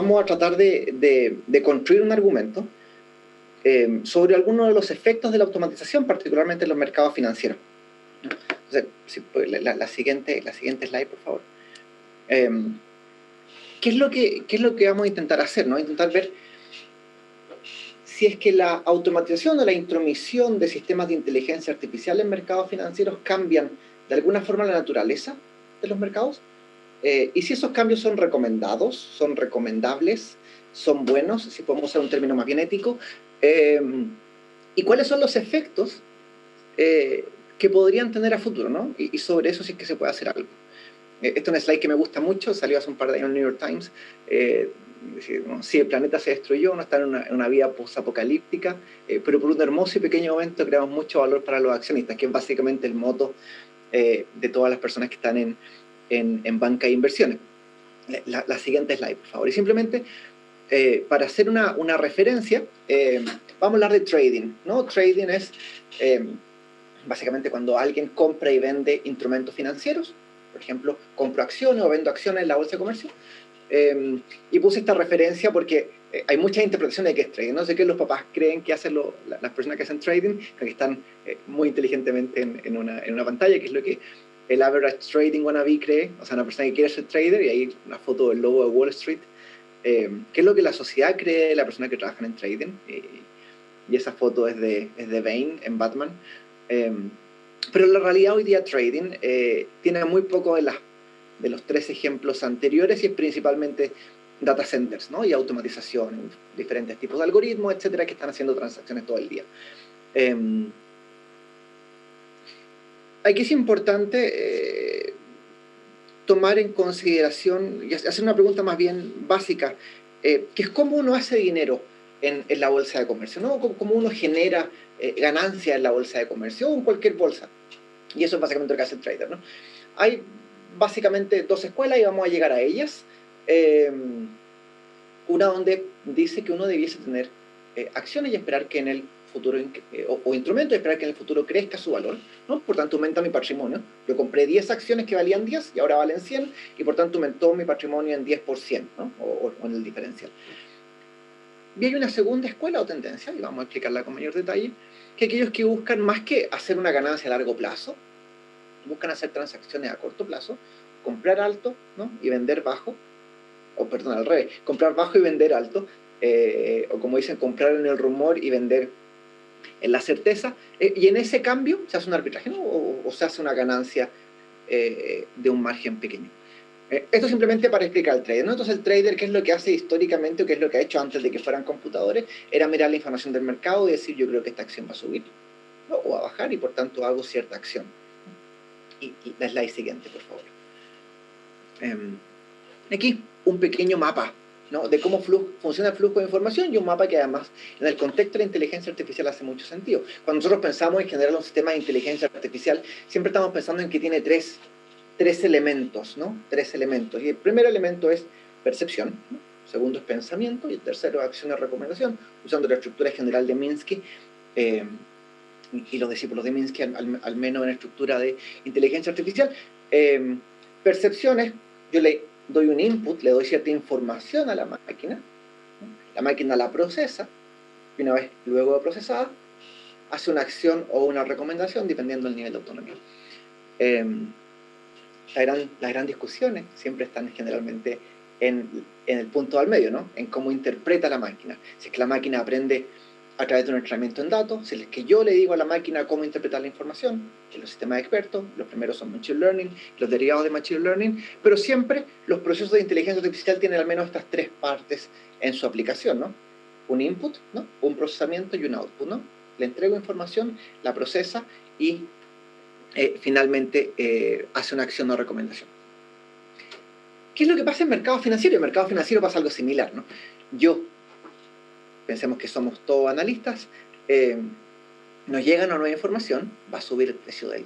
vamos a tratar de construir un argumento sobre algunos de los efectos de la automatización, particularmente en los mercados financieros. Entonces, si, la siguiente slide, por favor. ¿Qué es lo que vamos a intentar hacer, ¿no? Intentar ver si es que la automatización o la intromisión de sistemas de inteligencia artificial en mercados financieros cambian de alguna forma la naturaleza de los mercados, y si esos cambios son recomendados, son recomendables, son buenos, si podemos usar un término más bien ético, y cuáles son los efectos que podrían tener a futuro, ¿no? Y sobre eso si es que se puede hacer algo. Este es un slide que me gusta mucho, salió hace un par de años en el New York Times. Si el planeta se destruyó, no está en una vida posapocalíptica, pero por un hermoso y pequeño momento creamos mucho valor para los accionistas, que es básicamente el moto de todas las personas que están en banca de inversiones. La siguiente slide, por favor. Y simplemente, para hacer una referencia, vamos a hablar de trading, ¿no? Trading es básicamente cuando alguien compra y vende instrumentos financieros. Por ejemplo, compro acciones o vendo acciones en la bolsa de comercio. Y puse esta referencia porque hay muchas interpretaciones de qué es trading. No sé qué los papás creen que hacen las personas que hacen trading, que están muy inteligentemente en una pantalla, que es lo que el average trading wannabe cree, o sea, una persona que quiere ser trader, y ahí una foto del logo de Wall Street, qué es lo que la sociedad cree de la persona que trabaja en trading, y esa foto es de Bane en Batman. Pero la realidad hoy día trading tiene muy poco de los tres ejemplos anteriores, y es principalmente data centers, ¿no? Y automatización, diferentes tipos de algoritmos, etcétera, que están haciendo transacciones todo el día. Aquí es importante tomar en consideración y hacer una pregunta más bien básica, que es cómo uno hace dinero en la bolsa de comercio, ¿no? Cómo uno genera ganancia en la bolsa de comercio o en cualquier bolsa. Y eso es básicamente lo que hace el trader, ¿no? Hay básicamente dos escuelas y vamos a llegar a ellas. Una donde dice que uno debiese tener acciones y esperar que en el futuro, o instrumentos y esperar que en el futuro crezca su valor, ¿no? Por tanto, aumenta mi patrimonio. Yo compré 10 acciones que valían 10 y ahora valen 100, y por tanto aumentó mi patrimonio en 10%, ¿no? o en el diferencial. Y hay una segunda escuela o tendencia, y vamos a explicarla con mayor detalle, que aquellos que buscan más que hacer una ganancia a largo plazo, buscan hacer transacciones a corto plazo, comprar alto, ¿no? Y vender bajo, o perdón, al revés, comprar bajo y vender alto, o como dicen, comprar en el rumor y vender en la certeza, y en ese cambio se hace un arbitraje, ¿no? o se hace una ganancia de un margen pequeño. Esto simplemente para explicar el trader, ¿no? Entonces el trader, ¿qué es lo que hace históricamente o qué es lo que ha hecho antes de que fueran computadores? Era mirar la información del mercado y decir, yo creo que esta acción va a subir, ¿no? O a bajar, y por tanto hago cierta acción. Y la slide siguiente, por favor. Aquí un pequeño mapa, ¿no? De cómo funciona el flujo de información, y un mapa que además en el contexto de la inteligencia artificial hace mucho sentido. Cuando nosotros pensamos en generar un sistema de inteligencia artificial, siempre estamos pensando en que tiene tres elementos, ¿no? Tres elementos. Y el primer elemento es percepción, ¿no? El segundo es pensamiento, y el tercero es acción y recomendación, usando la estructura general de Minsky, y los discípulos de Minsky, al menos en la estructura de inteligencia artificial. Percepciones, yo le doy un input, le doy cierta información a la máquina, ¿no? La máquina la procesa, y una vez luego de procesada, hace una acción o una recomendación dependiendo del nivel de autonomía. Las grandes discusiones siempre están generalmente en el punto al medio, ¿no? En cómo interpreta la máquina. Si es que la máquina aprende a través de un entrenamiento en datos, si es que yo le digo a la máquina cómo interpretar la información, en los sistemas expertos, los primeros son Machine Learning, los derivados de Machine Learning, pero siempre los procesos de inteligencia artificial tienen al menos estas tres partes en su aplicación, ¿no? Un input, ¿no? Un procesamiento y un output, ¿no? Le entrego información, la procesa y finalmente hace una acción o recomendación. ¿Qué es lo que pasa en mercado financiero? En mercado financiero pasa algo similar, ¿no? Pensemos que somos todos analistas, nos llega una nueva información, va a subir el precio del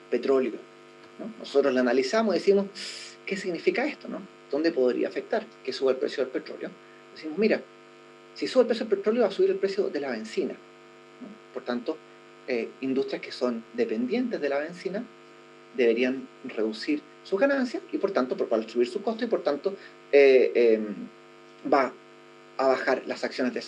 petróleo, ¿no? Nosotros la analizamos y decimos, ¿qué significa esto, no? ¿Dónde podría afectar que suba el precio del petróleo? Decimos, mira, si sube el precio del petróleo va a subir el precio de la benzina, ¿no? Por tanto, industrias que son dependientes de la benzina deberían reducir sus ganancias, y por tanto, al subir su costo, y por tanto va a bajar las acciones de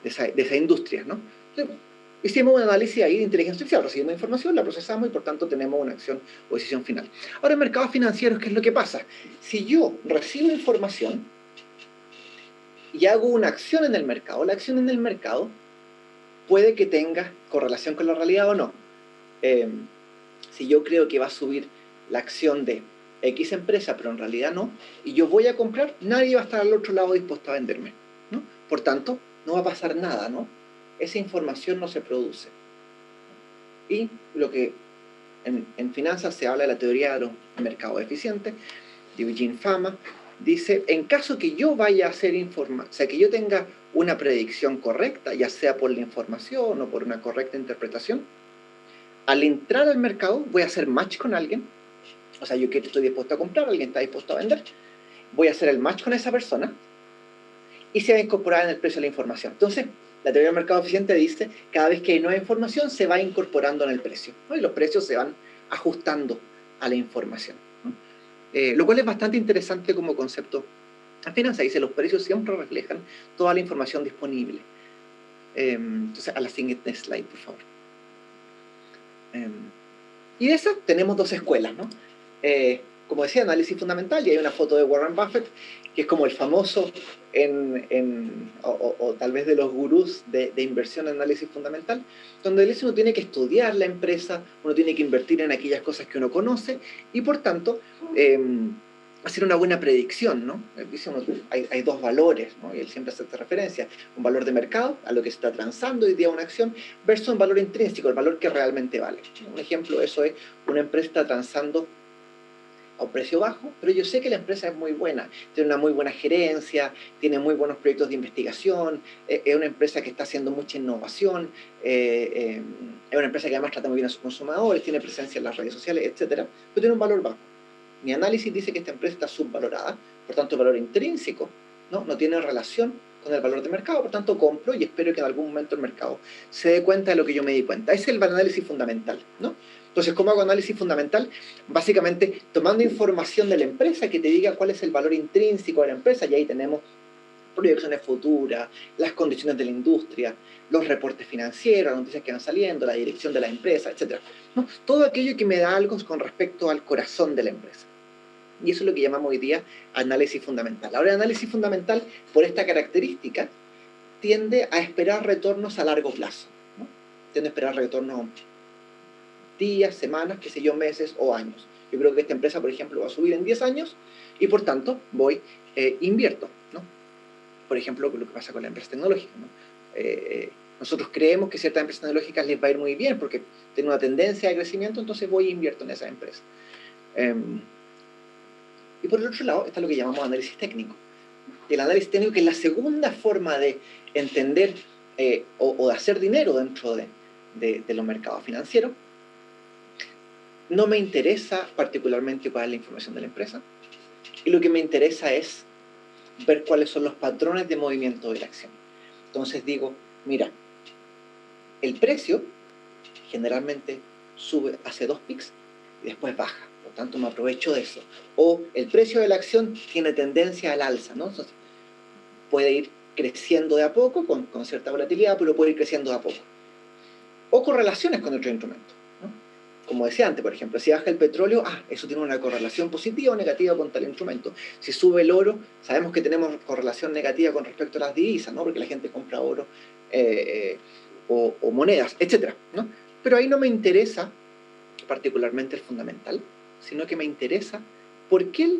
esa industria, ¿no? Entonces, hicimos un análisis ahí de inteligencia artificial, recibimos información, la procesamos y por tanto tenemos una acción o decisión final. Ahora, en mercados financieros, ¿qué es lo que pasa? Si yo recibo información y hago una acción en el mercado, la acción en el mercado puede que tenga correlación con la realidad o no. Si yo creo que va a subir la acción de X empresa, pero en realidad no, y yo voy a comprar, nadie va a estar al otro lado dispuesto a venderme, ¿no? Por tanto, no va a pasar nada, ¿no? Esa información no se produce. Y lo que en finanzas se habla de la teoría de los mercados eficientes, de Eugene Fama, dice, en caso que yo vaya a hacer información, o sea, que yo tenga una predicción correcta, ya sea por la información o por una correcta interpretación, al entrar al mercado voy a hacer match con alguien, o sea, yo que estoy dispuesto a comprar, alguien está dispuesto a vender, voy a hacer el match con esa persona y se va a incorporar en el precio de la información. Entonces, la teoría del mercado eficiente dice, cada vez que hay nueva información se va incorporando en el precio, ¿no? Y los precios se van ajustando a la información, ¿no? Lo cual es bastante interesante como concepto. En finanzas dice, los precios siempre reflejan toda la información disponible. Entonces, a la siguiente slide, por favor. Y de esas tenemos dos escuelas, ¿no? Como decía, análisis fundamental, y hay una foto de Warren Buffett, que es como el famoso o tal vez de los gurús de inversión en análisis fundamental, donde él dice uno tiene que estudiar la empresa, uno tiene que invertir en aquellas cosas que uno conoce, y por tanto, hacer una buena predicción, ¿no? Dice uno, hay dos valores, ¿no? Y él siempre hace esta referencia, un valor de mercado, a lo que se está transando hoy día una acción, versus un valor intrínseco, el valor que realmente vale. Un ejemplo de eso es, una empresa está transando a un precio bajo, pero yo sé que la empresa es muy buena, tiene una muy buena gerencia, tiene muy buenos proyectos de investigación, es una empresa que está haciendo mucha innovación, es una empresa que además trata muy bien a sus consumidores, tiene presencia en las redes sociales, etcétera, pero tiene un valor bajo. Mi análisis dice que esta empresa está subvalorada, por tanto el valor intrínseco no tiene relación con el valor de mercado, por tanto compro y espero que en algún momento el mercado se dé cuenta de lo que yo me di cuenta. Ese es el análisis fundamental, ¿no? Entonces, ¿cómo hago análisis fundamental? Básicamente tomando información de la empresa que te diga cuál es el valor intrínseco de la empresa, y ahí tenemos proyecciones futuras, las condiciones de la industria, los reportes financieros, las noticias que van saliendo, la dirección de la empresa, etc., ¿no? Todo aquello que me da algo con respecto al corazón de la empresa. Y eso es lo que llamamos hoy día análisis fundamental. Ahora, el análisis fundamental, por esta característica, tiende a esperar retornos a largo plazo, ¿no? Tiende a esperar retornos días, semanas, qué sé yo, meses o años. Yo creo que esta empresa, por ejemplo, va a subir en 10 años y por tanto invierto, ¿no? Por ejemplo, lo que pasa con la empresa tecnológica, ¿no? Nosotros creemos que ciertas empresas tecnológicas les va a ir muy bien porque tienen una tendencia de crecimiento, entonces voy e invierto en esa empresa. Y por el otro lado está lo que llamamos análisis técnico. El análisis técnico, que es la segunda forma de entender o de hacer dinero dentro de los mercados financieros. No me interesa particularmente cuál es la información de la empresa, y lo que me interesa es ver cuáles son los patrones de movimiento de la acción. Entonces digo, mira, el precio generalmente sube hace 2 pics y después baja, por tanto me aprovecho de eso. O el precio de la acción tiene tendencia al alza, ¿no? Entonces, puede ir creciendo de a poco, con cierta volatilidad, pero puede ir creciendo de a poco. O correlaciones con otro instrumento, ¿no? Como decía antes, por ejemplo, si baja el petróleo, eso tiene una correlación positiva o negativa con tal instrumento. Si sube el oro, sabemos que tenemos correlación negativa con respecto a las divisas, ¿no? Porque la gente compra oro o monedas, etc., ¿no? Pero ahí no me interesa particularmente el fundamental, sino que me interesa por qué,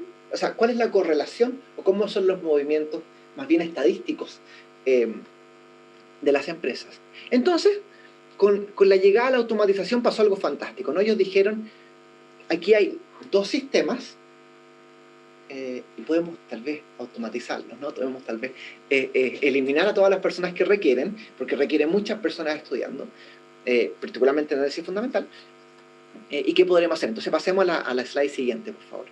cuál es la correlación o cómo son los movimientos más bien estadísticos de las empresas. Entonces, con la llegada a la automatización pasó algo fantástico, ¿no? Ellos dijeron, aquí hay 2 sistemas y podemos tal vez automatizarlos, ¿no? Podemos tal vez eliminar a todas las personas que requieren, porque requieren muchas personas estudiando, particularmente en análisis fundamental. ¿Y qué podremos hacer? Entonces pasemos a la slide siguiente, por favor.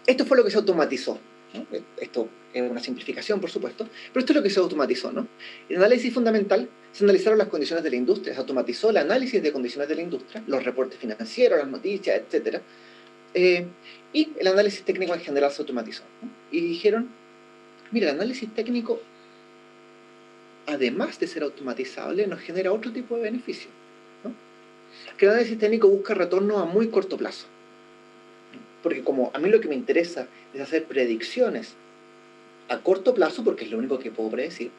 Esto fue lo que se automatizó, ¿no? Esto es una simplificación, por supuesto, pero esto es lo que se automatizó, ¿no? En análisis fundamental se analizaron las condiciones de la industria, se automatizó el análisis de condiciones de la industria, los reportes financieros, las noticias, etc. Y el análisis técnico en general se automatizó, ¿no? Y dijeron, mira, el análisis técnico, además de ser automatizable, nos genera otro tipo de beneficio, ¿no? Que el análisis técnico busca retorno a muy corto plazo. Porque como a mí lo que me interesa es hacer predicciones a corto plazo, porque es lo único que puedo predecir,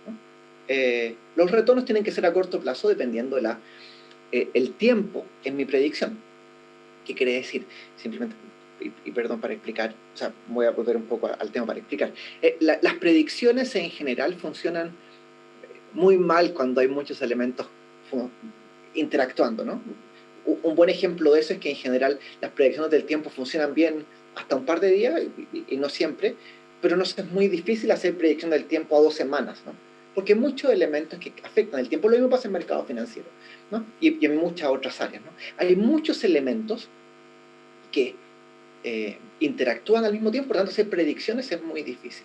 ¿no? Los retornos tienen que ser a corto plazo dependiendo de el tiempo en mi predicción. ¿Qué quiere decir? Simplemente, y perdón para explicar, o sea, voy a volver un poco al tema para explicar. Las predicciones en general funcionan muy mal cuando hay muchos elementos interactuando, ¿no? Un buen ejemplo de eso es que en general las predicciones del tiempo funcionan bien hasta un par de días y no siempre, pero no es muy difícil hacer predicción del tiempo a 2 semanas, ¿no? Porque hay muchos elementos que afectan el tiempo. Lo mismo pasa en el mercado financiero, ¿no? Y en muchas otras áreas, ¿no? Hay muchos elementos que interactúan al mismo tiempo, por lo tanto hacer predicciones es muy difícil.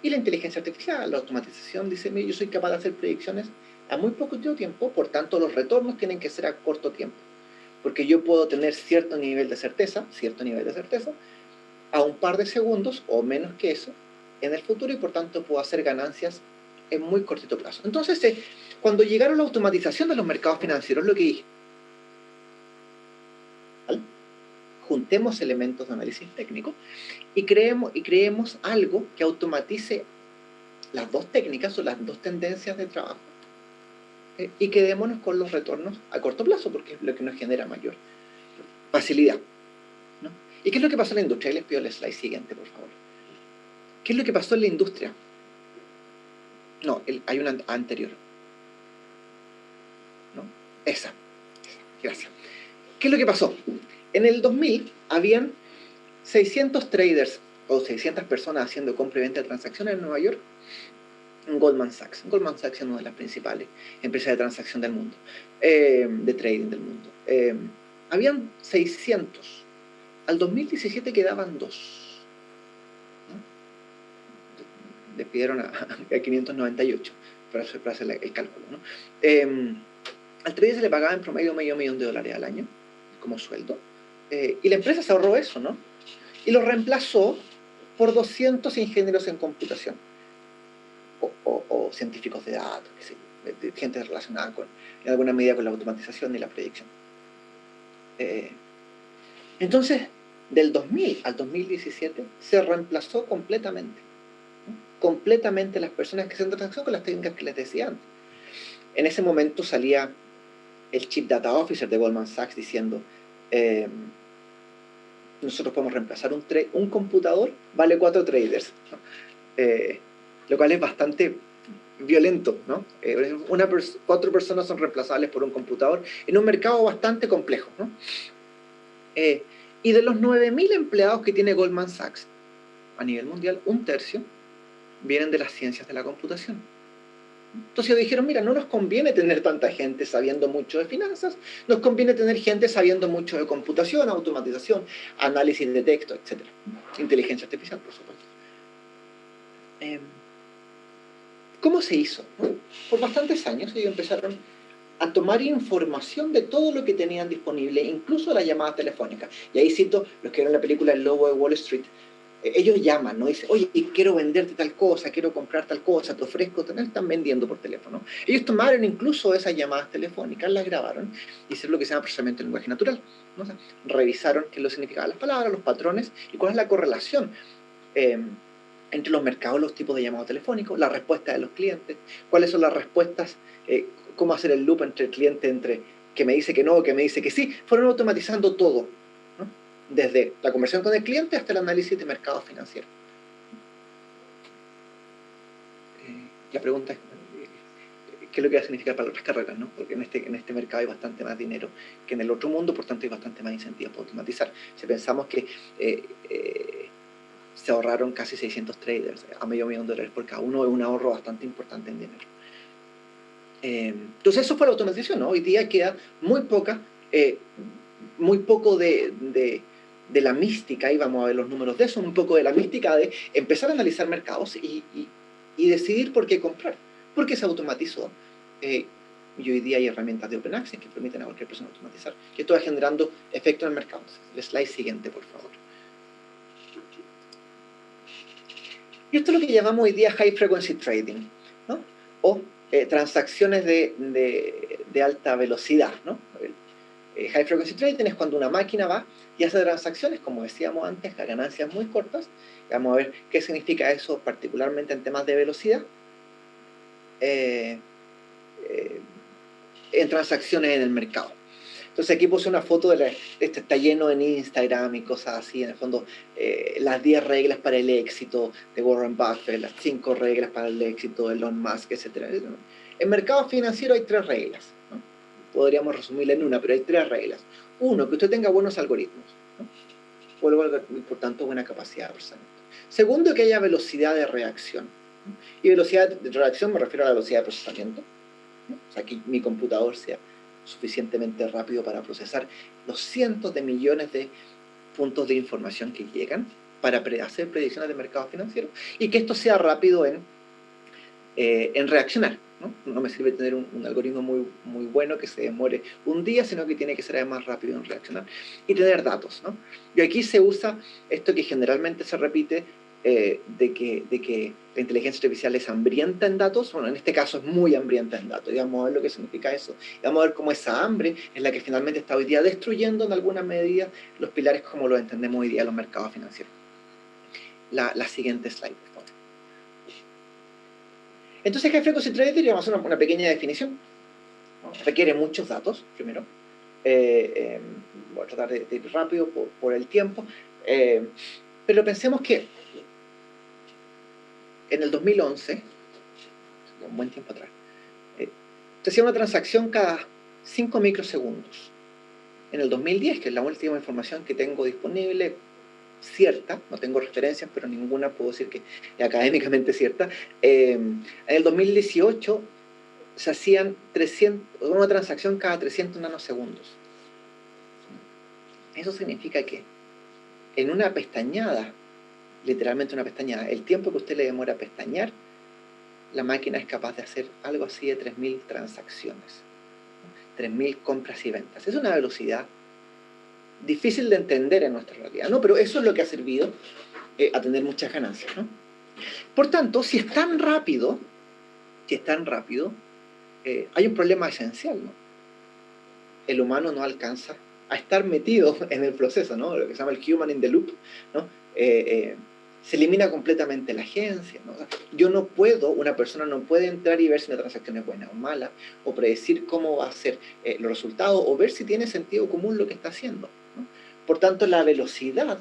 Y la inteligencia artificial, la automatización, dice, yo soy capaz de hacer predicciones a muy poco tiempo, por tanto los retornos tienen que ser a corto tiempo, porque yo puedo tener cierto nivel de certeza, a un par de segundos o menos que eso en el futuro, y por tanto puedo hacer ganancias en muy cortito plazo. Entonces, cuando llegaron la automatización de los mercados financieros, lo que dije, ¿vale? Juntemos elementos de análisis técnico y creemos algo que automatice las dos técnicas o las dos tendencias de trabajo, y quedémonos con los retornos a corto plazo, porque es lo que nos genera mayor facilidad, ¿no? ¿Y qué es lo que pasó en la industria? Les pido el slide siguiente, por favor. ¿Qué es lo que pasó en la industria? No, hay una anterior. ¿No? Esa. Gracias. ¿Qué es lo que pasó? En el 2000 habían 600 traders o 600 personas haciendo compra y venta de transacciones en Nueva York. Goldman Sachs. Goldman Sachs es una de las principales empresas de transacción del mundo, de trading del mundo. Habían 600. Al 2017 quedaban 2. ¿No? Despidieron a 598 para hacer el cálculo, ¿no? Al trader se le pagaba en promedio $500,000 al año como sueldo, y la empresa se ahorró eso, ¿no? Y lo reemplazó por 200 ingenieros en computación o científicos de datos, gente relacionada en alguna medida con la automatización y la predicción. Entonces, del 2000 al 2017 se reemplazó completamente, ¿no? Completamente las personas que hacen transacción con las técnicas que les decía antes. En ese momento salía el Chief Data Officer de Goldman Sachs diciendo, nosotros podemos reemplazar un computador, vale 4 traders, ¿no? Lo cual es bastante violento, ¿no? 4 personas son reemplazables por un computador en un mercado bastante complejo, ¿no? Y de los 9.000 empleados que tiene Goldman Sachs a nivel mundial, 1/3 vienen de las ciencias de la computación. Entonces dijeron, mira, no nos conviene tener tanta gente sabiendo mucho de finanzas, nos conviene tener gente sabiendo mucho de computación, automatización, análisis de texto, etc. Inteligencia artificial, por supuesto. ¿Cómo se hizo? Por bastantes años ellos empezaron a tomar información de todo lo que tenían disponible, incluso las llamadas telefónicas. Y ahí cito los que vieron la película El Lobo de Wall Street. Ellos llaman, ¿no? Dicen, oye, quiero venderte tal cosa, quiero comprar tal cosa, te ofrezco, están vendiendo por teléfono. Ellos tomaron incluso esas llamadas telefónicas, las grabaron, y hicieron lo que se llama procesamiento de lenguaje natural, ¿no? O sea, revisaron qué es lo que significaban las palabras, los patrones, y cuál es la correlación entre los mercados, los tipos de llamado telefónico, la respuesta de los clientes, cuáles son las respuestas, cómo hacer el loop entre el cliente, entre que me dice que no, que me dice que sí. Fueron automatizando todo, ¿no? Desde la conversión con el cliente hasta el análisis de mercados financieros. La pregunta es, ¿qué es lo que va a significar para otras carreras, ¿no? Porque en este mercado hay bastante más dinero que en el otro mundo, por tanto hay bastante más incentivos para automatizar. Si pensamos que se ahorraron casi 600 traders a $500,000 por cada uno, es un ahorro bastante importante en dinero. Entonces eso fue la automatización, ¿no? Hoy día queda muy poco de la mística, y vamos a ver los números de eso, muy poco de la mística de empezar a analizar mercados y decidir por qué comprar, porque se automatizó. y hoy día hay herramientas de Open Access que permiten a cualquier persona automatizar. Y esto va generando efecto en el mercado. El slide siguiente, por favor. Y esto es lo que llamamos hoy día High Frequency Trading, ¿no? O transacciones de alta velocidad, ¿no? High Frequency Trading es cuando una máquina va y hace transacciones, como decíamos antes, a ganancias muy cortas. Vamos a ver qué significa eso, particularmente en temas de velocidad. En transacciones en el mercado. Entonces aquí puse una foto este está lleno en Instagram y cosas así, en el fondo, las 10 reglas para el éxito de Warren Buffett, las 5 reglas para el éxito de Elon Musk, etc. En mercado financiero hay 3 reglas, ¿no? Podríamos resumirla en una, pero hay 3 reglas. Uno, que usted tenga buenos algoritmos, ¿no? Por tanto, buena capacidad de procesamiento. Segundo, que haya velocidad de reacción, ¿no? Y velocidad de reacción me refiero a la velocidad de procesamiento, ¿no? O sea, que mi computador sea suficientemente rápido para procesar los cientos de millones de puntos de información que llegan para hacer predicciones de mercados financieros y que esto sea rápido en reaccionar, ¿no? No me sirve tener un algoritmo muy bueno que se demore un día, sino que tiene que ser además rápido en reaccionar y tener datos, ¿no? Y aquí se usa esto que generalmente se repite de que la inteligencia artificial es hambrienta en datos. Bueno, en este caso es muy hambrienta en datos. Y vamos a ver lo que significa eso. Y vamos a ver cómo esa hambre es la que finalmente está hoy día destruyendo en alguna medida los pilares como los entendemos hoy día los mercados financieros. La siguiente slide, por favor. Entonces, High Frequency Trading, vamos a hacer una pequeña definición. Requiere muchos datos, primero. Voy a tratar de ir rápido por el tiempo. Pero pensemos que en el 2011, un buen tiempo atrás, se hacía una transacción cada 5 microsegundos. En el 2010, que es la última información que tengo disponible, cierta, no tengo referencias, pero ninguna puedo decir que es académicamente cierta, en el 2018 se hacían una transacción cada 300 nanosegundos. Eso significa que en una pestañada, literalmente una pestañada, el tiempo que usted le demora a pestañear, la máquina es capaz de hacer algo así de 3.000 transacciones, 3.000 compras y ventas. Es una velocidad difícil de entender en nuestra realidad, ¿no? Pero eso es lo que ha servido a tener muchas ganancias, ¿no? Por tanto, si es tan rápido, hay un problema esencial, ¿no? El humano no alcanza a estar metido en el proceso, ¿no? Lo que se llama el human in the loop, ¿no? Se elimina completamente la agencia, ¿no? O sea, una persona no puede entrar y ver si una transacción es buena o mala, o predecir cómo va a ser los resultados, o ver si tiene sentido común lo que está haciendo, ¿no? Por tanto, la velocidad,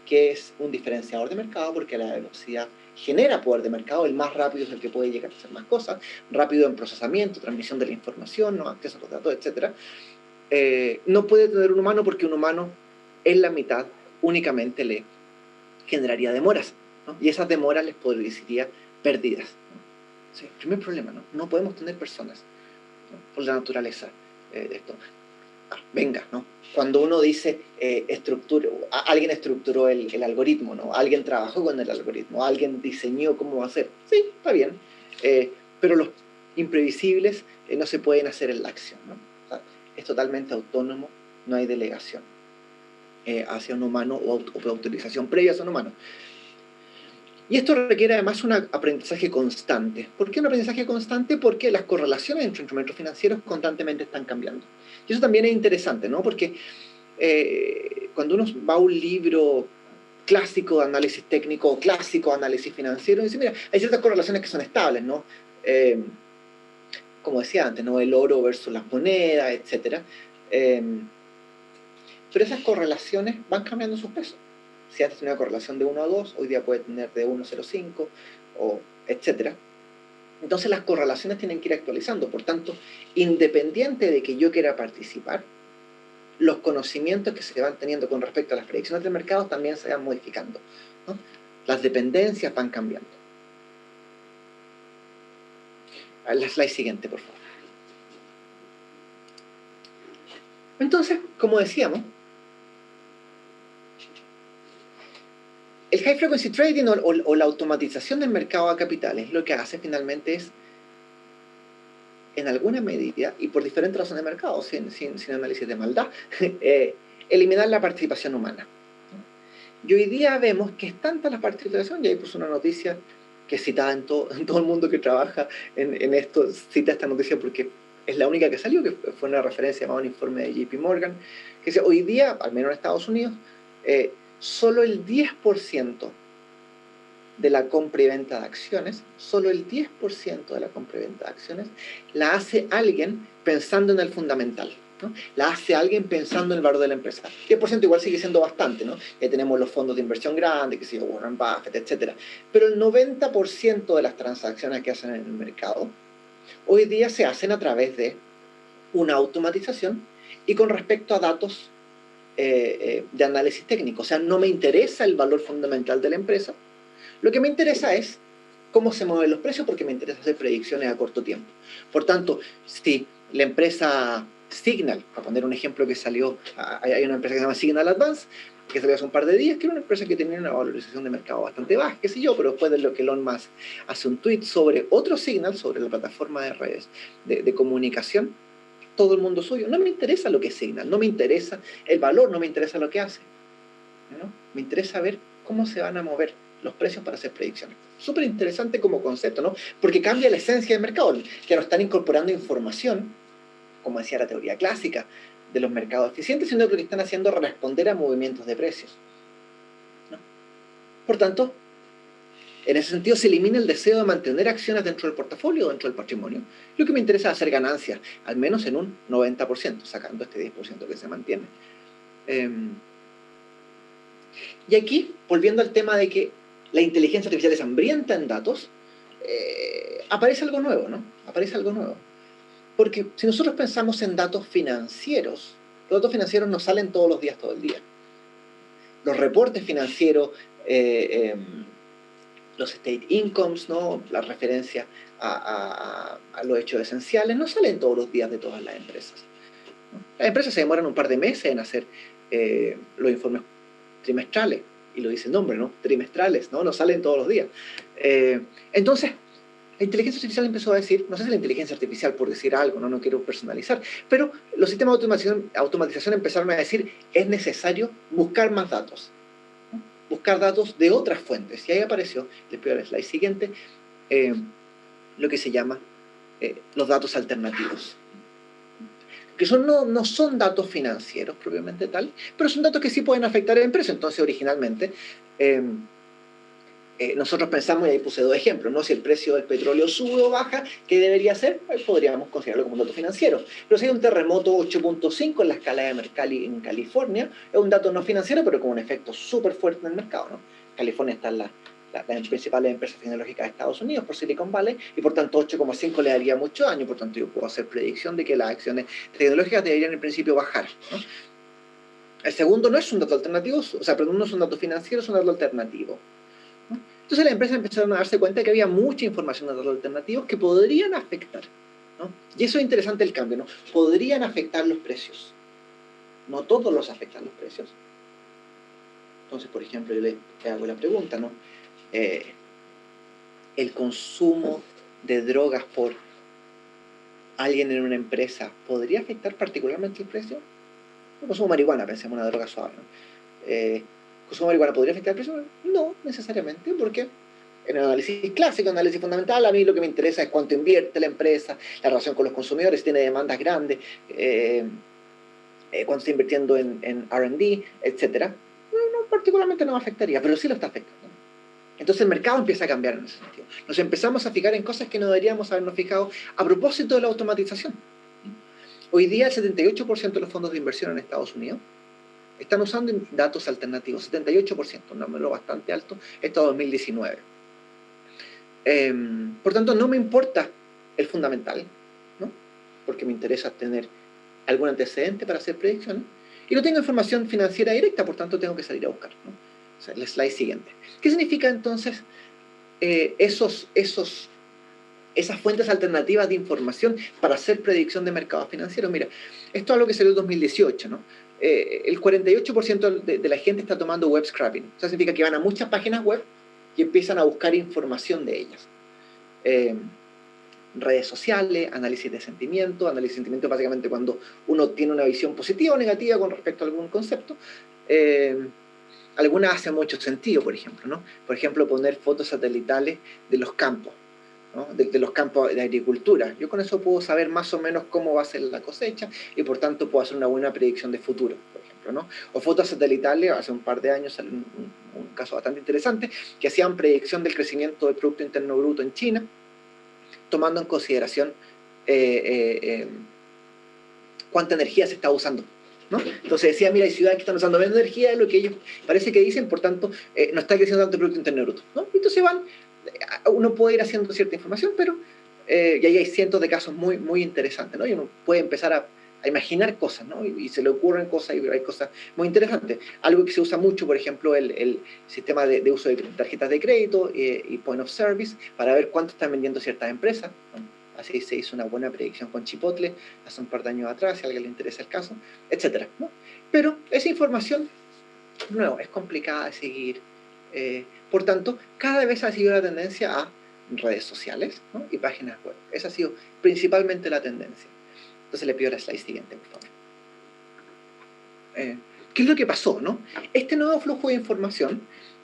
que es un diferenciador de mercado, porque la velocidad genera poder de mercado, el más rápido es el que puede llegar a hacer más cosas, rápido en procesamiento, transmisión de la información, ¿no? Acceso a los datos, etc. No puede tener un humano porque un humano en la mitad únicamente le generaría demoras, ¿no? Y esas demoras les produciría pérdidas, ¿no? O sea, el primer problema, ¿no? No podemos tener personas, ¿no? Por la naturaleza de esto. Venga, ¿no? Cuando uno dice alguien estructuró el algoritmo, ¿no? Alguien trabajó con el algoritmo, alguien diseñó cómo va a ser. Sí, está bien. Pero los imprevisibles no se pueden hacer en la acción, ¿no? O sea, es totalmente autónomo, no hay delegación hacia un humano o autorización previa hacia un humano. Y esto requiere además un aprendizaje constante. ¿Por qué un aprendizaje constante? Porque las correlaciones entre instrumentos financieros constantemente están cambiando. Y eso también es interesante, ¿no? Porque cuando uno va a un libro clásico de análisis técnico o clásico de análisis financiero, dice, mira, hay ciertas correlaciones que son estables, ¿no? Como decía antes, ¿no? El oro versus las monedas, etc. Pero esas correlaciones van cambiando sus pesos. Si antes tenía una correlación de 1 a 2, hoy día puede tener de 1 a 0,5, o etc. Entonces las correlaciones tienen que ir actualizando. Por tanto, independiente de que yo quiera participar, los conocimientos que se van teniendo con respecto a las predicciones del mercado también se van modificando, ¿no? Las dependencias van cambiando. La slide siguiente, por favor. Entonces, como decíamos, el high frequency trading o la automatización del mercado de capitales lo que hace finalmente es en alguna medida, y por diferentes razones de mercado, sin análisis de maldad, eliminar la participación humana. Y hoy día vemos que es tanta la participación, y ahí puse una noticia que es citada en todo el mundo que trabaja en esto, cita esta noticia porque es la única que salió, que fue una referencia a un informe de JP Morgan, que dice, hoy día, al menos en Estados Unidos, solo el 10% de la compra y venta de acciones, solo el 10% de la compra y venta de acciones la hace alguien pensando en el fundamental, ¿no? La hace alguien pensando en el valor de la empresa. 10% igual sigue siendo bastante, ¿no? Ya tenemos los fondos de inversión grandes, que sigue Warren Buffett, etc. Pero el 90% de las transacciones que hacen en el mercado hoy día se hacen a través de una automatización y con respecto a datos de análisis técnico. O sea, no me interesa el valor fundamental de la empresa. Lo que me interesa es cómo se mueven los precios, porque me interesa hacer predicciones a corto tiempo. Por tanto, si la empresa Signal, para poner un ejemplo que salió, hay una empresa que se llama Signal Advance, que salió hace un par de días, que era una empresa que tenía una valorización de mercado bastante baja, qué sé yo, pero después de lo que Elon Musk hace un tweet sobre otro Signal, sobre la plataforma de redes de comunicación, todo el mundo suyo. No me interesa lo que es Signal, no me interesa el valor, no me interesa lo que hace, ¿no? Me interesa ver cómo se van a mover los precios para hacer predicciones. Súper interesante como concepto, ¿no? Porque cambia la esencia del mercado, que no están incorporando información, como decía la teoría clásica, de los mercados eficientes, sino que lo que están haciendo es responder a movimientos de precios, ¿no? Por tanto, en ese sentido se elimina el deseo de mantener acciones dentro del portafolio, dentro del patrimonio. Lo que me interesa es hacer ganancias, al menos en un 90%, sacando este 10% que se mantiene. Y aquí, volviendo al tema de que la inteligencia artificial es hambrienta en datos, aparece algo nuevo, ¿no? Aparece algo nuevo. Porque si nosotros pensamos en datos financieros, los datos financieros nos salen todos los días, todo el día. Los reportes financieros, los state incomes, ¿no? La referencia a los hechos esenciales, no salen todos los días de todas las empresas, ¿no? Las empresas se demoran un par de meses en hacer los informes trimestrales, y lo dice el nombre, ¿no? Trimestrales, ¿no? No salen todos los días. Entonces, la inteligencia artificial empezó a decir, no sé si la inteligencia artificial por decir algo, no quiero personalizar, pero los sistemas de automatización empezaron a decir, es necesario buscar más datos, ¿no? Buscar datos de otras fuentes. Y ahí apareció, les pido el slide siguiente, lo que se llama los datos alternativos, que no son datos financieros propiamente tal, pero son datos que sí pueden afectar a la empresa. Entonces, originalmente, nosotros pensamos, y ahí puse dos ejemplos, ¿no? Si el precio del petróleo sube o baja, ¿qué debería ser? Podríamos considerarlo como un dato financiero. Pero si hay un terremoto 8.5 en la escala de Mercalli en California, es un dato no financiero, pero con un efecto súper fuerte en el mercado, ¿no? California está en las principales empresas tecnológicas de Estados Unidos, por Silicon Valley, y por tanto 8,5 le daría mucho daño. Por tanto, yo puedo hacer predicción de que las acciones tecnológicas deberían en principio bajar, ¿no? El segundo no es un dato alternativo, o sea, perdón, no es un dato financiero, es un dato alternativo, ¿no? Entonces las empresas empezaron a darse cuenta que había mucha información de datos alternativos que podrían afectar, ¿no? Y eso es interesante el cambio, ¿no? Podrían afectar los precios. No todos los afectan los precios. Entonces, por ejemplo, yo le hago la pregunta, ¿no? El consumo de drogas por alguien en una empresa podría afectar particularmente el precio. El consumo de marihuana, pensemos en una droga suave, ¿no? ¿El consumo de marihuana podría afectar el precio? No necesariamente, porque en el análisis clásico, análisis fundamental, a mí lo que me interesa es cuánto invierte la empresa, la relación con los consumidores, si tiene demandas grandes, cuánto está invirtiendo en R&D, etc. No, particularmente no me afectaría, pero sí lo está afectando. Entonces el mercado empieza a cambiar en ese sentido. Nos empezamos a fijar en cosas que no deberíamos habernos fijado a propósito de la automatización. Hoy día el 78% de los fondos de inversión en Estados Unidos están usando datos alternativos, 78%, un número bastante alto, esto es 2019. Por tanto, no me importa el fundamental, ¿no? Porque me interesa tener algún antecedente para hacer predicciones, y no tengo información financiera directa, por tanto tengo que salir a buscar, ¿no? O sea, el slide siguiente. ¿Qué significa entonces esas fuentes alternativas de información para hacer predicción de mercados financieros? Mira, esto es algo que salió en 2018, ¿no? El 48% de la gente está tomando web scraping. Eso significa que van a muchas páginas web y empiezan a buscar información de ellas. redes sociales, análisis de sentimiento. Análisis de sentimiento básicamente cuando uno tiene una visión positiva o negativa con respecto a algún concepto. Algunas hacen mucho sentido, por ejemplo, ¿no? Por ejemplo, poner fotos satelitales de los campos, ¿no? De los campos de agricultura. Yo con eso puedo saber más o menos cómo va a ser la cosecha y por tanto puedo hacer una buena predicción de futuro, por ejemplo, ¿no? O fotos satelitales, hace un par de años salió un caso bastante interesante, que hacían predicción del crecimiento del Producto Interno Bruto en China, tomando en consideración cuánta energía se está usando, ¿no? Entonces decía, mira, hay ciudades que están usando menos energía de lo que ellos parece que dicen, por tanto, no está creciendo tanto el Producto Interno Bruto, ¿no? Entonces uno puede ir haciendo cierta información, pero y ahí hay cientos de casos muy, muy interesantes, ¿no? Y uno puede empezar a imaginar cosas, ¿no? Y se le ocurren cosas y hay cosas muy interesantes. Algo que se usa mucho, por ejemplo, el sistema de uso de tarjetas de crédito y point of service para ver cuánto están vendiendo ciertas empresas, ¿no? Así se hizo una buena predicción con Chipotle hace un par de años atrás, si a alguien le interesa el caso, etcétera, ¿no? Pero esa información, no, es complicada de seguir. Por tanto, cada vez ha sido la tendencia a redes sociales, ¿no? Y páginas web. Esa ha sido principalmente la tendencia. Entonces le pido la slide siguiente, por favor. ¿Qué es lo que pasó, no? Este nuevo flujo de información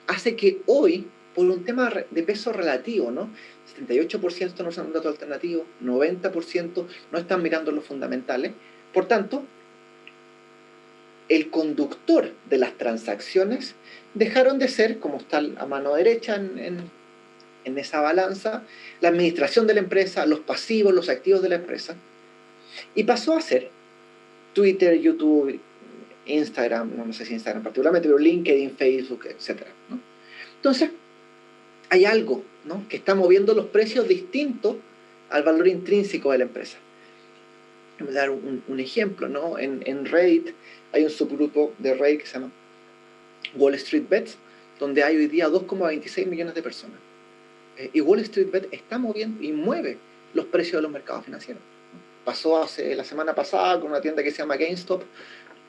hace que hoy, por un tema de peso relativo, ¿no? 78% no usan un dato alternativo, 90% no están mirando los fundamentales. Por tanto, el conductor de las transacciones dejaron de ser, como está a mano derecha en esa balanza, la administración de la empresa, los pasivos, los activos de la empresa, y pasó a ser Twitter, YouTube, Instagram, no sé si Instagram particularmente, pero LinkedIn, Facebook, etc., ¿no? Entonces, hay algo, ¿no?, que está moviendo los precios distintos al valor intrínseco de la empresa. Voy a dar un ejemplo, ¿no? En Reddit hay un subgrupo de Reddit que se llama Wall Street Bets, donde hay hoy día 2,26 millones de personas. Y Wall Street Bet está moviendo y mueve los precios de los mercados financieros. Pasó la semana pasada con una tienda que se llama GameStop,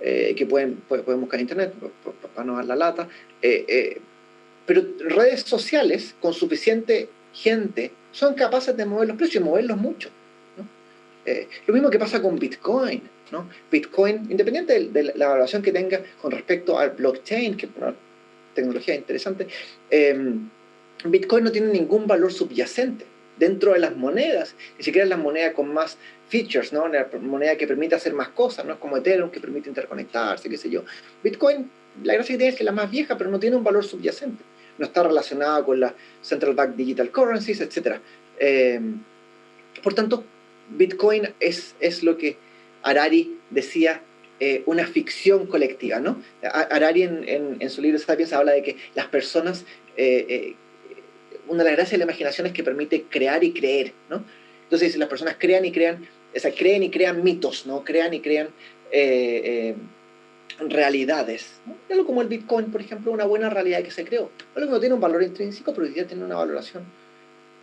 que pueden buscar en internet para no dar la lata, pero redes sociales con suficiente gente son capaces de mover los precios y moverlos mucho, ¿no? Lo mismo que pasa con Bitcoin, ¿no? Bitcoin, independiente de la evaluación que tenga con respecto al blockchain, que es una tecnología interesante, Bitcoin no tiene ningún valor subyacente dentro de las monedas, ni siquiera las monedas con más features, ¿no? La moneda que permite hacer más cosas, no es como Ethereum que permite interconectarse, qué sé yo. Bitcoin, la gracia que tiene es que es la más vieja, pero no tiene un valor subyacente. No está relacionada con las Central Bank Digital Currencies, etc. Por tanto, Bitcoin es lo que Harari decía, una ficción colectiva, ¿no? Harari en su libro Sapiens habla de que las personas, una de las gracias de la imaginación es que permite crear y creer, ¿no? Entonces las personas crean y crean, o sea, creen y crean mitos, ¿no? Crean y crean realidades, ¿no? Algo como el Bitcoin, por ejemplo, una buena realidad que se creó. Algo que no tiene un valor intrínseco, pero hoy día tiene una valoración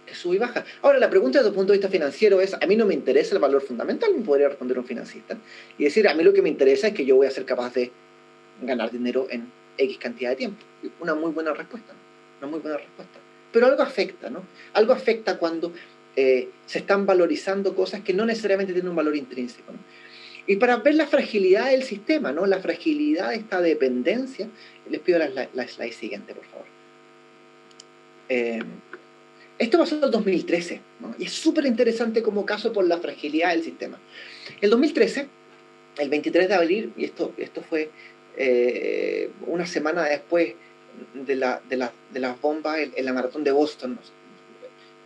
que sube y baja. Ahora, la pregunta desde el punto de vista financiero es, a mí no me interesa el valor fundamental, me podría responder un financista, y decir, a mí lo que me interesa es que yo voy a ser capaz de ganar dinero en X cantidad de tiempo. Una muy buena respuesta, ¿no? Una muy buena respuesta. Pero algo afecta, ¿no? Algo afecta cuando se están valorizando cosas que no necesariamente tienen un valor intrínseco, ¿no? Y para ver la fragilidad del sistema, ¿no? La fragilidad de esta dependencia, les pido la slide siguiente, por favor. Esto pasó en el 2013, ¿no? Y es súper interesante como caso por la fragilidad del sistema. El 2013, el 23 de abril, y esto fue una semana después de las bombas en la maratón de Boston,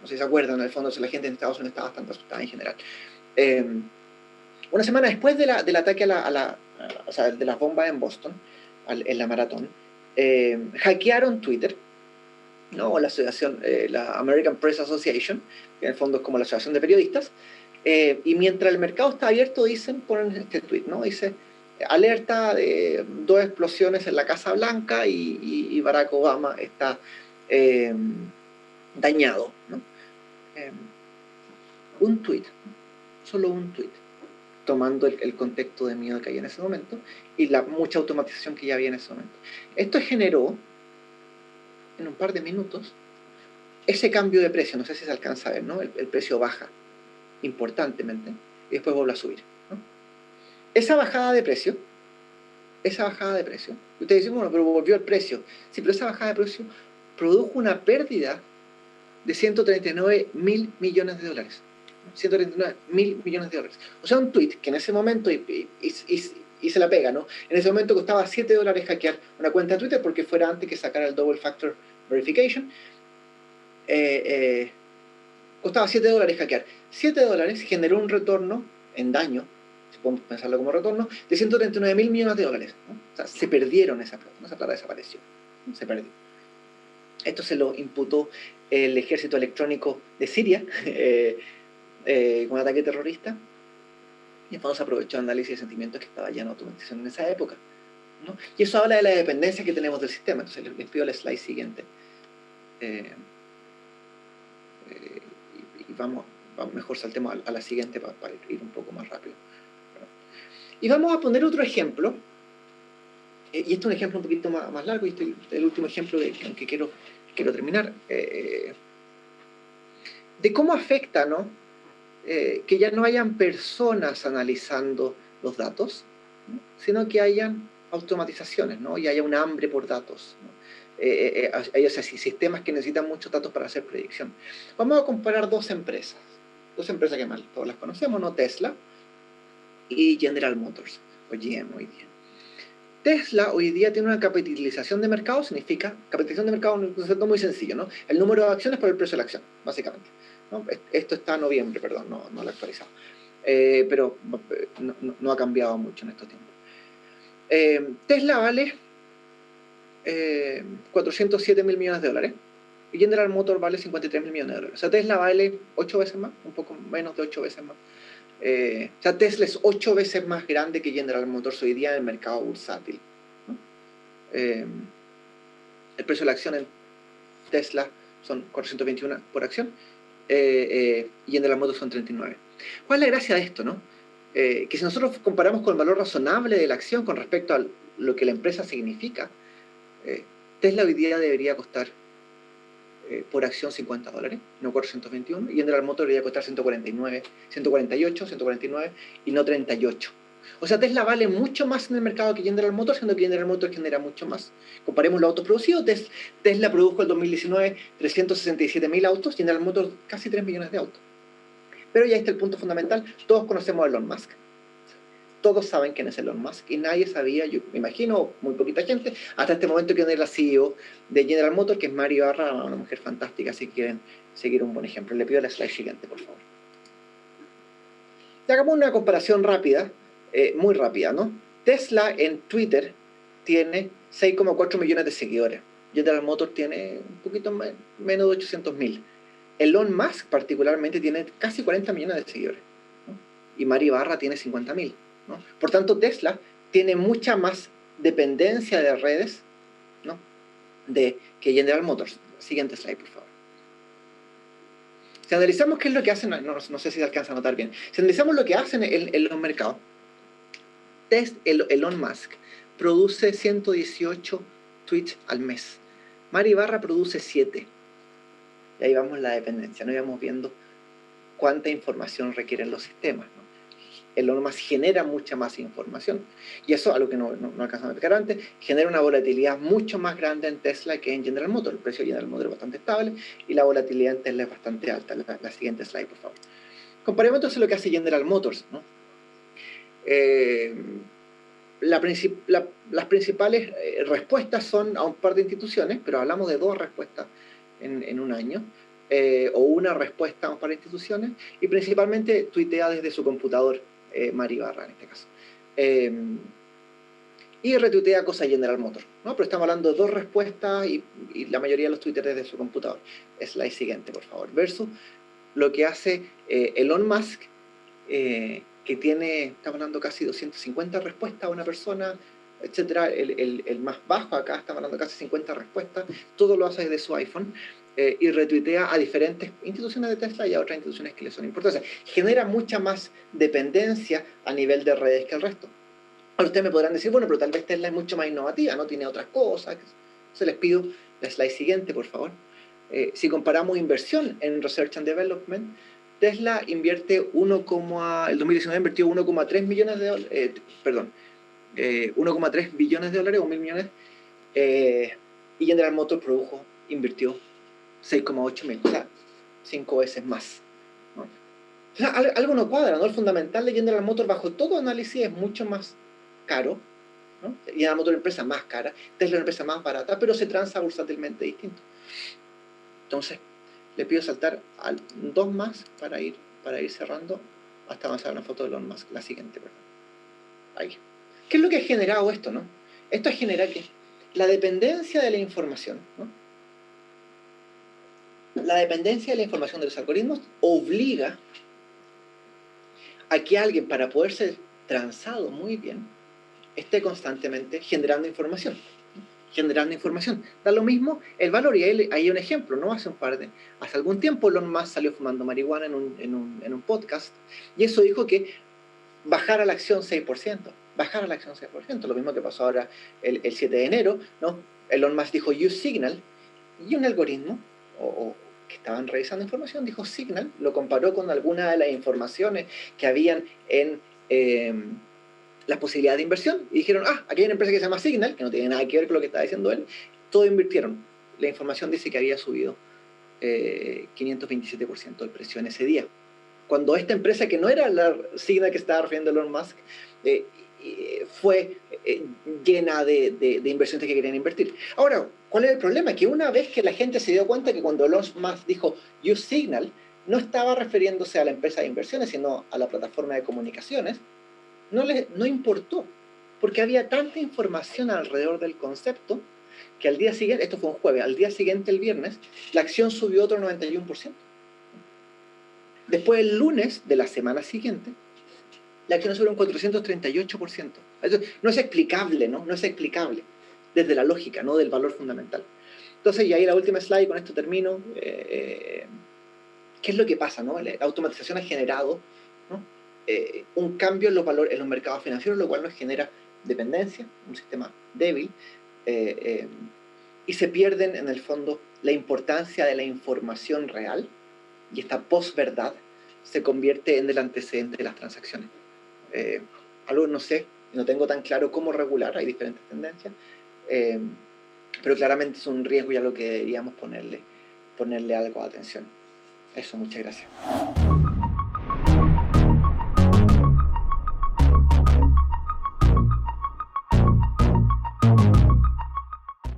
no sé si se acuerdan, en el fondo la gente en Estados Unidos estaba bastante asustada en general. Una semana después del ataque o sea, de las bombas en Boston, en la maratón, hackearon Twitter, ¿no? O la asociación, la American Press Association, que en el fondo es como la asociación de periodistas, y mientras el mercado está abierto, ponen este tweet, ¿no? Dice, alerta de 2 explosiones en la Casa Blanca y Barack Obama está dañado, ¿no? Un tweet, solo un tweet, tomando el contexto de miedo que había en ese momento y la mucha automatización que ya había en ese momento. Esto generó, en un par de minutos, ese cambio de precio. No sé si se alcanza a ver, ¿no? El precio baja, importantemente y después vuelve a subir, ¿no? Esa bajada de precio, ustedes dicen, bueno, pero volvió el precio. Sí, pero esa bajada de precio produjo una pérdida de 139.000 millones de dólares. 139.000 millones de dólares. O sea, un tweet que en ese momento, y se la pega, ¿no? En ese momento costaba $7 hackear una cuenta de Twitter porque fuera antes que sacara el Double Factor Verification. Costaba $7 hackear. $7 generó un retorno en daño, si podemos pensarlo como retorno, de 139.000 millones de dólares, ¿no? O sea, se perdieron esa plata, ¿no? Esa plata desapareció, ¿no? Se perdió. Esto se lo imputó el ejército electrónico de Siria con un ataque terrorista, y entonces se aprovechó el análisis de sentimientos que estaba ya en automatización en esa época, ¿no? Y eso habla de la dependencia que tenemos del sistema. Entonces les pido el slide siguiente. Y vamos, mejor saltemos a la siguiente para ir un poco más rápido. Y vamos a poner otro ejemplo, y este es un ejemplo un poquito más largo, y este es el último ejemplo que quiero terminar, de cómo afecta, ¿no? Que ya no hayan personas analizando los datos, ¿no? Sino que hayan automatizaciones, ¿no? Y haya un hambre por datos, ¿no? Hay sistemas que necesitan muchos datos para hacer predicción. Vamos a comparar dos empresas que mal todos las conocemos, ¿no? Tesla y General Motors, o GM hoy día. Tesla hoy día tiene una capitalización de mercado, significa, capitalización de mercado es un concepto muy sencillo, ¿no? El número de acciones por el precio de la acción, básicamente, ¿no? Esto está en noviembre, perdón, no lo he actualizado, pero no ha cambiado mucho en estos tiempos. Tesla vale 407.000 millones de dólares y General Motors vale 53.000 millones de dólares. O sea, Tesla vale 8 veces más, un poco menos de 8 veces más. O sea, Tesla es 8 veces más grande que General Motors hoy día en el mercado bursátil, ¿no? El precio de la acción en Tesla son 421 por acción y General Motors son 39. ¿Cuál es la gracia de esto, no? Que si nosotros comparamos con el valor razonable de la acción con respecto a lo que la empresa significa, Tesla hoy día debería costar por acción $50, no 421, y General Motors debería costar 148, 149 y no 38. O sea, Tesla vale mucho más en el mercado que General Motors, siendo que General Motors genera mucho más. Comparemos los autos producidos. Tesla produjo en 2019 367.000 autos, General Motors casi 3 millones de autos. Pero ya está el punto fundamental. Todos conocemos a Elon Musk. Todos saben quién es Elon Musk y nadie sabía, yo me imagino, muy poquita gente, hasta este momento quién era la CEO de General Motors, que es Mary Barra, una mujer fantástica, si quieren seguir un buen ejemplo. Le pido la slide siguiente, por favor. Y hagamos una comparación rápida, muy rápida, ¿no? Tesla en Twitter tiene 6,4 millones de seguidores. General Motors tiene un poquito menos de 800.000. Elon Musk particularmente tiene casi 40 millones de seguidores, ¿no? Y Mary Barra tiene 50.000. ¿no? Por tanto, Tesla tiene mucha más dependencia de redes, ¿no? que General Motors. Siguiente slide, por favor. Si analizamos qué es lo que hacen, no sé si se alcanza a notar bien, si analizamos lo que hacen en los mercados, Elon Musk produce 118 tweets al mes. Mary Barra produce 7. Y ahí vamos la dependencia, ¿no? Y vamos viendo cuánta información requieren los sistemas, ¿no? Elon Musk genera mucha más información. Y eso, algo que no alcanzamos a explicar antes, genera una volatilidad mucho más grande en Tesla que en General Motors. El precio de General Motors es bastante estable y la volatilidad en Tesla es bastante alta. La siguiente slide, por favor. Comparemos entonces lo que hace General Motors, ¿no? Las principales respuestas son a un par de instituciones, pero hablamos de 2 respuestas en un año. O una respuesta a un par de instituciones, y principalmente tuitea desde su computador, Mary Barra en este caso. Y retuitea cosas General Motors, ¿no? Pero estamos hablando de 2 respuestas y la mayoría de los twitters desde su computador. Slide siguiente, por favor. Versus lo que hace Elon Musk, que tiene, estamos hablando casi 250 respuestas a una persona, etcétera. El más bajo acá, estamos hablando casi 50 respuestas. Todo lo hace desde su iPhone. Y retuitea a diferentes instituciones de Tesla y a otras instituciones que le son importantes. Genera mucha más dependencia a nivel de redes que el resto. Ahora ustedes me podrán decir, bueno, pero tal vez Tesla es mucho más innovativa, ¿no? Tiene otras cosas. Entonces les pido la slide siguiente, por favor. Si comparamos inversión en Research and Development, Tesla invierte el 2019 invirtió 1,3 millones de dólares, 1,3 billones de dólares o 1.000 millones, y General Motors invirtió 6,8 mil, o sea, 5 veces más, ¿no? O sea, algo no cuadra, ¿no? El fundamental de General Motors bajo todo análisis es mucho más caro, ¿no? General Motors es una empresa más cara, Tesla es una empresa más barata, pero se transa bursátilmente distinto. Entonces, le pido saltar a 2 más para ir cerrando hasta avanzar a una foto de Elon Musk, la siguiente, perdón. Ahí. ¿Qué es lo que ha generado esto, no? Esto genera que la dependencia de la información, ¿no? La dependencia de la información de los algoritmos obliga a que alguien, para poder ser transado muy bien, esté constantemente generando información. Da lo mismo el valor, y ahí hay un ejemplo, ¿no? Hace algún tiempo Elon Musk salió fumando marihuana en un podcast, y eso dijo que bajara la acción 6%, lo mismo que pasó ahora el 7 de enero, ¿no? Elon Musk dijo use Signal, y un algoritmo, que estaban revisando información, dijo Signal, lo comparó con alguna de las informaciones que habían en las posibilidades de inversión, y dijeron, aquí hay una empresa que se llama Signal, que no tiene nada que ver con lo que está diciendo él, todos invirtieron. La información dice que había subido 527% el precio en ese día. Cuando esta empresa, que no era la Signal que estaba refiriendo Elon Musk, fue llena de inversiones que querían invertir. Ahora, ¿cuál es el problema? Que una vez que la gente se dio cuenta que cuando Elon Musk dijo use Signal, no estaba refiriéndose a la empresa de inversiones, sino a la plataforma de comunicaciones, no importó, porque había tanta información alrededor del concepto que al día siguiente, esto fue un jueves, al día siguiente, el viernes, la acción subió otro 91%. Después, el lunes de la semana siguiente, la acción subió un 438%. Eso no es explicable, ¿no? No es explicable desde la lógica, no del valor fundamental. Entonces, y ahí la última slide, con esto termino. ¿Qué es lo que pasa, no? La automatización ha generado, ¿no? Un cambio en los mercados financieros, lo cual nos genera dependencia, un sistema débil, y se pierden en el fondo la importancia de la información real, y esta posverdad se convierte en el antecedente de las transacciones. Algo no sé, no tengo tan claro cómo regular, hay diferentes tendencias, pero claramente es un riesgo y a lo que deberíamos ponerle algo de atención. Eso, muchas gracias.